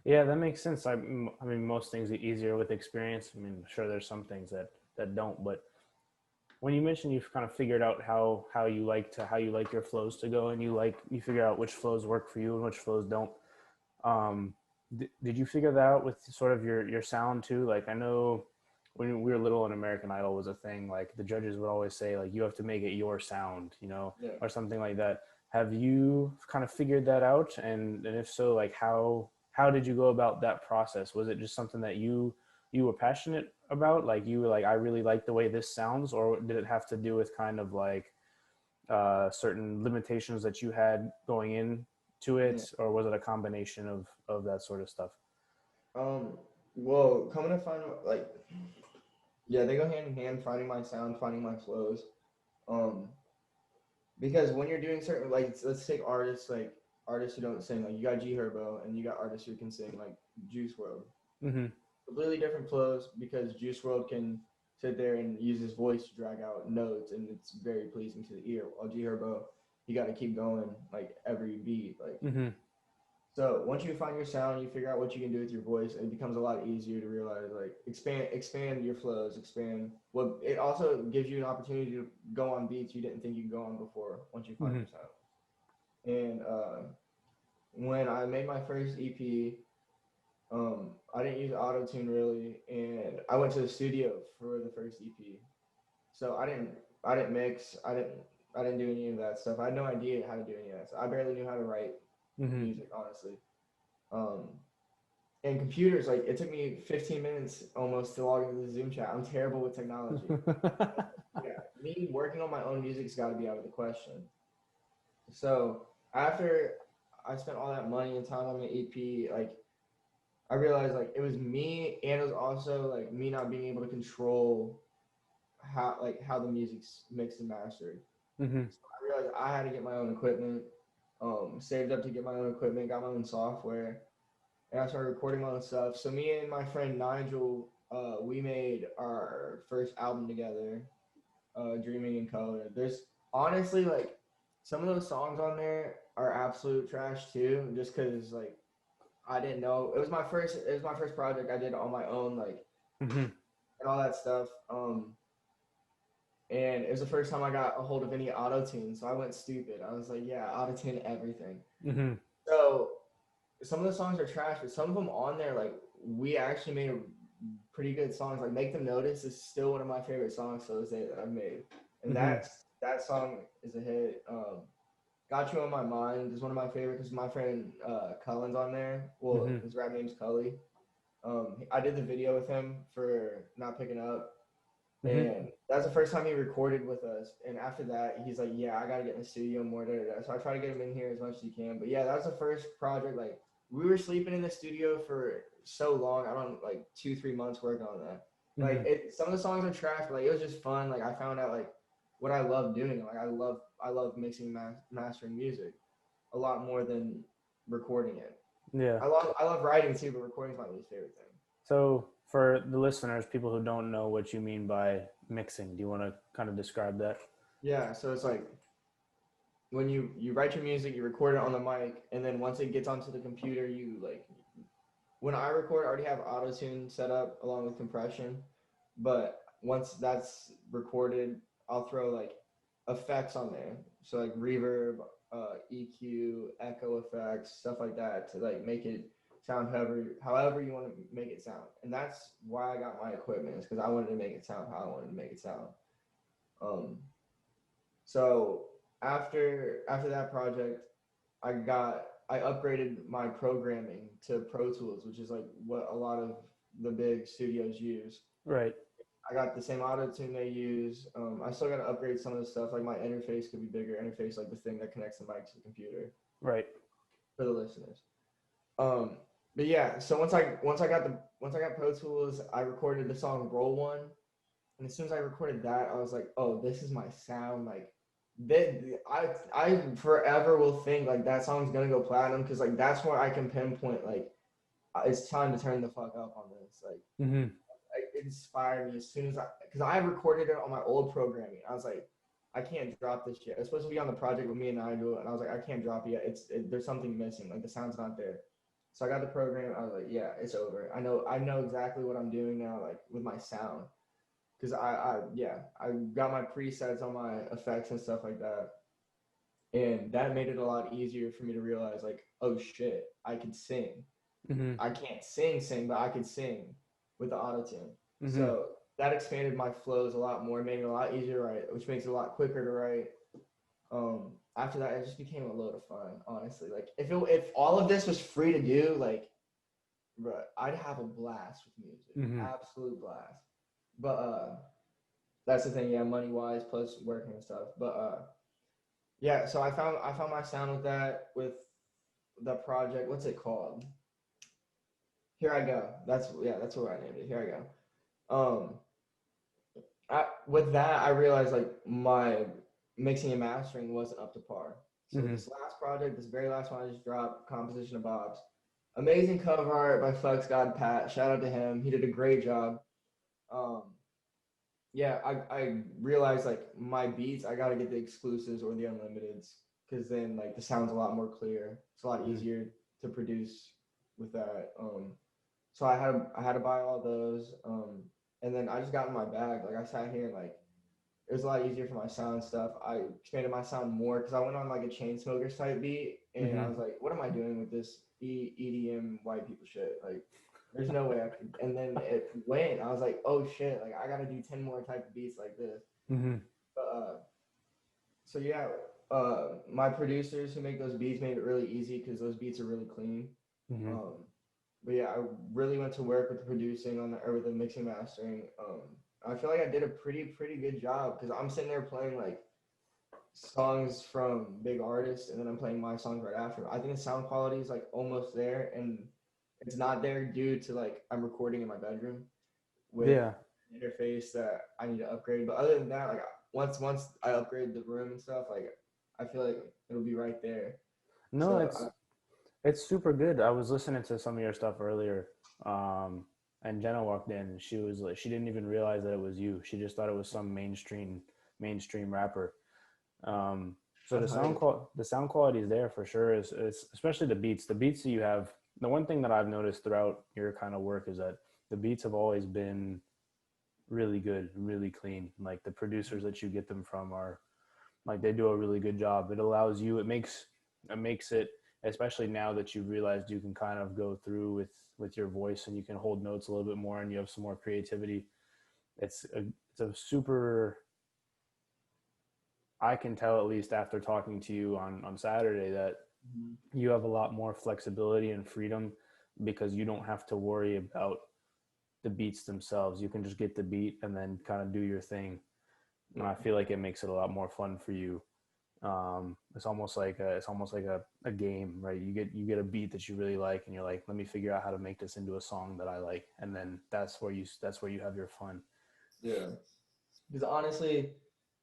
Yeah, that makes sense. I mean, most things are easier with experience. I mean, sure, there's some things that don't, but when you mentioned you've kind of figured out how you like your flows to go, and you figure out which flows work for you and which flows don't. Um, did you figure that out with sort of your sound too? Like I know when we were little and American Idol was a thing, like the judges would always say like you have to make it your sound, Yeah. or something like that. Have you kind of figured that out? And if so, like how did you go about that process? Was it just something that you were passionate about? Like you were like, I really like the way this sounds, or did it have to do with kind of like certain limitations that you had going in to Yeah. it, or was it a combination of that sort of stuff? Um, well, coming to find like yeah, they go hand in hand. Finding my sound, finding my flows. Um, because when you're doing certain like let's take artists who don't sing like you got G Herbo and you got artists who can sing like Juice World. Mm-hmm. Completely different flows because Juice World can sit there and use his voice to drag out notes and it's very pleasing to the ear. While G Herbo, you got to keep going like every beat like. Mm-hmm. So once you find your sound, you figure out what you can do with your voice. It becomes a lot easier to realize like expand your flows, expand. What it also gives you an opportunity to go on beats you didn't think you could go on before once you find Mm-hmm. your sound. And when I made my first EP, I didn't use auto tune really, and I went to the studio for the first EP. So I didn't mix, I didn't do any of that stuff. I had no idea how to do any of that. So I barely knew how to write Mm-hmm. music, honestly. Um, and computers, like it took me 15 minutes almost to log into the Zoom chat. I'm terrible with technology. Yeah, me working on my own music's got to be out of the question. So after I spent all that money and time on my EP, like I realized like it was me and it was also like me not being able to control how the music's mixed and mastered. Mm-hmm. So I realized I had to get my own equipment. Saved up to get my own equipment, got my own software, and I started recording my own stuff. So me and my friend Nigel, we made our first album together, Dreaming in Color. There's honestly like some of those songs on there are absolute trash too, just because like I didn't know it was my first project I did on my own, like Mm-hmm. and all that stuff. And it was the first time I got a hold of any auto tune, so I went stupid. I was like, yeah, auto tune everything. Mm-hmm. So some of the songs are trash, but some of them on there, like we actually made pretty good songs. Like "Make Them Notice" is still one of my favorite songs to this day that I've made, and Mm-hmm. that song is a hit. "Got You on My Mind" is one of my favorite because my friend Cullen's on there. Well, Mm-hmm. his rap name's Cully. I did the video with him for Not Picking Up, Mm-hmm. and that's the first time he recorded with us. And after that, he's like, "Yeah, I gotta get in the studio more." Da, da, da. So I try to get him in here as much as he can. But yeah, that was the first project. Like we were sleeping in the studio for so long. I don't like 2 3 months working on that. Mm-hmm. Like it, some of the songs are trash, but like it was just fun. Like I found out like what I love doing. Like I love mixing, mastering music a lot more than recording it. Yeah. I love writing too, but recording is my least favorite thing. So for the listeners, people who don't know what you mean by mixing, do you want to kind of describe that? Yeah, so it's like when you write your music, you record it on the mic, and then once it gets onto the computer, you like when I record, I already have auto tune set up along with compression. But once that's recorded, I'll throw like effects on there, so like reverb, EQ, echo effects, stuff like that to like make it sound however you want to make it sound. And that's why I got my equipment is because I wanted to make it sound how I wanted to make it sound. Um, so after that project, I upgraded my programming to Pro Tools, which is like what a lot of the big studios use. Right. I got the same auto tune they use. I still got to upgrade some of the stuff. Like my interface could be bigger. Interface like the thing that connects the mic to the computer Right. for the listeners. Um, but yeah, so once I got Pro Tools, I recorded the song Roll One, and as soon as I recorded that, I was like, oh, this is my sound. Like I forever will think like that song's gonna go platinum because like that's where I can pinpoint like it's time to turn the fuck up on this. Mm-hmm. Like it inspired me as soon as because I recorded it on my old programming. I was like, I can't drop this yet. It's supposed to be on the project with me and Nigel, and I was like, I can't drop it yet. There's something missing. Like the sound's not there. So I got the program. I was like, yeah, it's over. I know exactly what I'm doing now, like with my sound, because I got my presets on my effects and stuff like that, and that made it a lot easier for me to realize like, oh shit, I can sing. Mm-hmm. I can't sing, but I can sing with the auto tune. Mm-hmm. So that expanded my flows a lot more, made it a lot easier to write, which makes it a lot quicker to write. After that, it just became a load of fun, honestly. Like if all of this was free to do, like, bro, I'd have a blast with music, Mm-hmm. absolute blast. But that's the thing, yeah, money wise plus working and stuff. But yeah, so I found my sound with that with the project. What's it called? Here I go. That's what I named it. Here I go. With that, I realized like my mixing and mastering wasn't up to par. So Mm-hmm. this last project, this very last one I just dropped, composition of Bob's, amazing cover art by Flex God Pat. Shout out to him. He did a great job. Um, yeah, I realized like my beats, I gotta get the exclusives or the unlimiteds because then like the sound's a lot more clear. It's a lot Mm-hmm. easier to produce with that. So I had to buy all those. And then I just got in my bag. Like I sat here and like it was a lot easier for my sound stuff. I expanded my sound more because I went on like a Chainsmokers type beat, and I Mm-hmm. was like, "What am I doing with this EDM white people shit? Like, there's no way I could." And then it went. I was like, "Oh shit! Like, I gotta do 10 more type of beats like this." Mm-hmm. But so yeah, my producers who make those beats made it really easy because those beats are really clean. Mm-hmm. Um, but yeah, I really went to work with the producing on the or with the mixing mastering. I feel like I did a pretty good job because I'm sitting there playing like songs from big artists, and then I'm playing my songs right after. I think the sound quality is like almost there, and it's not there due to like I'm recording in my bedroom with Yeah. an interface that I need to upgrade. But other than that, like once I upgrade the room and stuff, like I feel like it'll be right there. No, So it's super good. I was listening to some of your stuff earlier, and Jenna walked in. And she was like, she didn't even realize that it was you. She just thought it was some mainstream rapper. So that's hype. the sound quality is there for sure. Is especially the beats. The beats that you have. The one thing that I've noticed throughout your kind of work is that the beats have always been really good, really clean. Like the producers that you get them from are like they do a really good job. It allows you. It makes it, especially now that you've realized you can kind of go through with your voice and you can hold notes a little bit more and you have some more creativity. It's a super. I can tell at least after talking to you on Saturday that Mhm. you have a lot more flexibility and freedom because you don't have to worry about the beats themselves. You can just get the beat and then kind of do your thing. And I feel like it makes it a lot more fun for you. It's almost like a game, right? You get a beat that you really like and you're like, let me figure out how to make this into a song that I like, and then that's where you have your fun. Yeah, because honestly,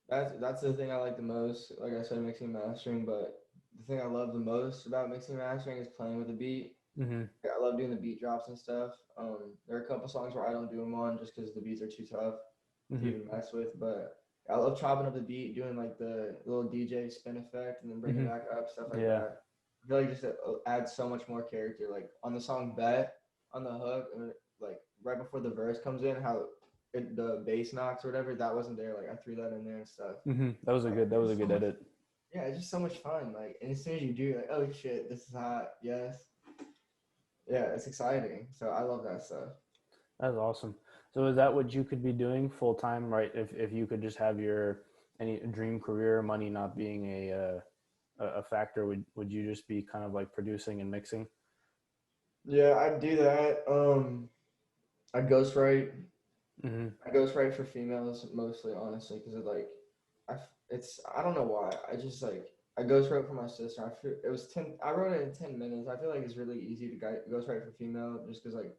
that's the thing I like the most. Like I said, mixing and mastering, but the thing I love the most about mixing and mastering is playing with the beat. Mm-hmm. Yeah, I love doing the beat drops and stuff. There are a couple songs where I don't do them on just because the beats are too tough to Mm-hmm. even mess with. But I love chopping up the beat, doing like the little DJ spin effect, and then bringing it Mm-hmm. back up, stuff like Yeah. that. I feel like just it adds so much more character. Like on the song "Bet" on the hook, and like right before the verse comes in, how the bass knocks or whatever, that wasn't there. Like I threw that in there and stuff. Mm-hmm. That was a Like good that was a it's so good much. edit. Yeah, it's just so much fun. Like, and as soon as you do, like, oh shit, this is hot. Yes, yeah, it's exciting. So I love that stuff. That's awesome. So is that what you could be doing full time, right? If you could just have your any dream career, money not being a factor, would you just be kind of like producing and mixing? Yeah, I'd do that. I'd ghostwrite. Mm-hmm. I ghostwrite for females mostly, honestly, because it's I don't know why. I just like I ghostwrote for my sister. I feel it was 10. I wrote it in 10 minutes. I feel like it's really easy to ghostwrite for female just because like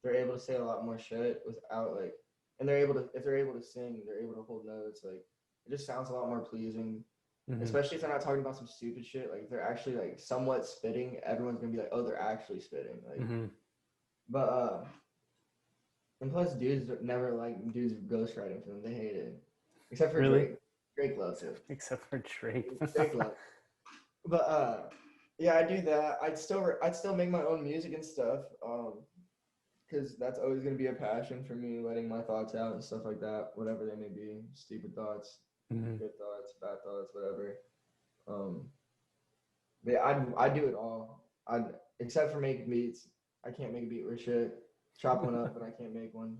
they're able to say a lot more shit without like, and they're able to if they're able to sing, they're able to hold notes. Like it just sounds a lot more pleasing. Mm-hmm. Especially if they're not talking about some stupid shit, like if they're actually like somewhat spitting, everyone's gonna be like, "Oh, they're actually spitting." Like, Mm-hmm. but and plus, dudes never like dudes ghostwriting for them. They hate it, except for Really? Drake. Drake loves it. Except for Drake. Drake loves. But Yeah, I do that. I'd still make my own music and stuff. Because that's always gonna be a passion for me, letting my thoughts out and stuff like that, whatever they may be, stupid thoughts, Mhm. good thoughts, bad thoughts, whatever. Um, but yeah, I do it all. I except for making beats. I can't make a beat with shit. Chop one up, but I can't make one.